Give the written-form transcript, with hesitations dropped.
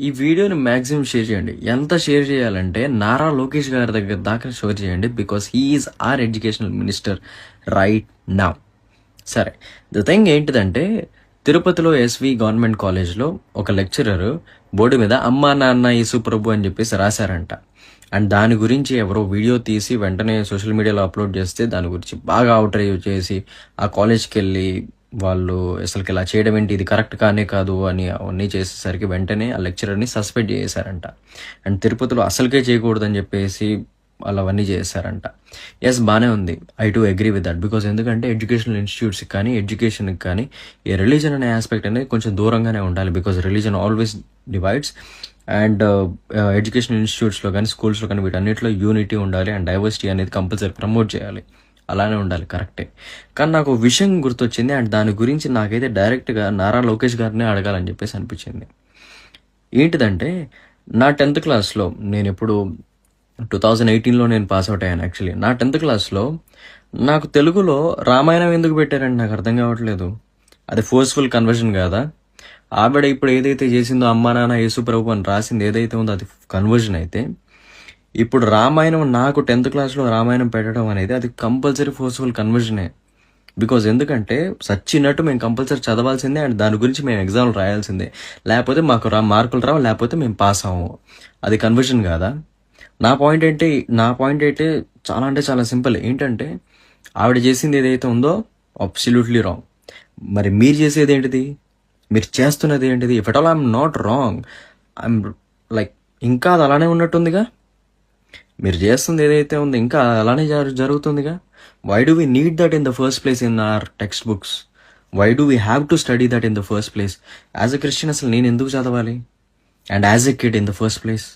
ఈ వీడియోని maximum share చేయండి. ఎంత షేర్ చేయాలంటే నారా లోకేష్ గారి దగ్గర దాకా షేర్ చేయండి. Because he is our educational minister right now. సరే, ద థింగ్ ఏంటిదంటే తిరుపతిలో ఎస్వి గవర్నమెంట్ కాలేజ్లో ఒక లెక్చరర్ బోర్డు మీద అమ్మా నాన్న యేసు ప్రభు అని చెప్పేసి రాశారంట. అండ్ దాని గురించి ఎవరో వీడియో తీసి వెంటనే సోషల్ మీడియాలో అప్లోడ్ చేస్తే దాని గురించి బాగా అవుట్రేజ్ చేసి ఆ కాలేజ్కి వెళ్ళి వాళ్ళు అసలుకి ఇలా చేయడం ఏంటి, ఇది కరెక్ట్ కానే కాదు అని అవన్నీ చేసేసరికి వెంటనే ఆ లెక్చరర్ని సస్పెండ్ చేశారంట. అండ్ తిరుపతిలో అసలుకే చేయకూడదని చెప్పేసి వాళ్ళు అవన్నీ చేశారంట. ఎస్, బాగానే ఉంది. I to agree with that. Because ఎందుకంటే ఎడ్యుకేషనల్ ఇన్స్టిట్యూట్స్కి కానీ ఎడ్యుకేషన్కి కానీ ఈ రిలీజన్ అనే ఆస్పెక్ట్ అనేది కొంచెం దూరంగానే ఉండాలి. Because religion always divides. And educational ఇన్స్టిట్యూట్స్లో కానీ స్కూల్స్లో కానీ వీటన్నిటిలో యూనిటీ ఉండాలి. అండ్ డైవర్సిటీ అనేది కంపల్సరీ ప్రమోట్ చేయాలి. అలానే ఉండాలి, కరెక్టే. కానీ నాకు విషయం గుర్తొచ్చింది. అండ్ దాని గురించి నాకైతే డైరెక్ట్గా నారా లోకేష్ గారినే అడగాలని చెప్పేసి అనిపించింది. ఏంటిదంటే నా 10th క్లాస్లో నేను ఎప్పుడు 2018లో నేను పాస్ అవుట్ అయ్యాను. యాక్చువల్లీ నా 10th క్లాస్లో నాకు తెలుగులో రామాయణం ఎందుకు పెట్టారంటే నాకు అర్థం కావట్లేదు. అది ఫోర్స్ఫుల్ కన్వర్షన్ కాదా? ఆవిడ ఇప్పుడు ఏదైతే చేసిందో అమ్మా నాన్న యేసు ప్రభు అని రాసింది ఏదైతే ఉందో అది కన్వర్షన్ అయితే, ఇప్పుడు రామాయణం నాకు 10th క్లాస్లో రామాయణం పెట్టడం అనేది అది కంపల్సరీ ఫోర్స్ఫుల్ కన్వర్జనే. బికాజ్ ఎందుకంటే సచ్చినట్టు మేము కంపల్సరీ చదవాల్సిందే. అండ్ దాని గురించి మేము ఎగ్జామ్లు రాయాల్సిందే. లేకపోతే మాకు మార్కులు రావు, లేకపోతే మేము పాస్ అవ్వము. అది కన్వర్షన్ కాదా? నా పాయింట్ అయితే చాలా అంటే చాలా సింపుల్. ఏంటంటే ఆవిడ చేసింది ఏదైతే ఉందో అబ్సల్యూట్లీ రాంగ్. మరి మీరు చేసేది ఏంటిది? మీరు చేస్తున్నది ఏంటిది? If at all I'm not wrong, I'm like ఇంకా అది అలానే ఉన్నట్టుందిగా. మీరు చేస్తుంది ఏదైతే ఉందో ఇంకా అలానే జరుగుతుందిగా. Why do we need that in the first place in our text books? Why do we have to study that in the first place? As a Christian అసలు నేను ఎందుకు చదవాలి? And as a kid in the first place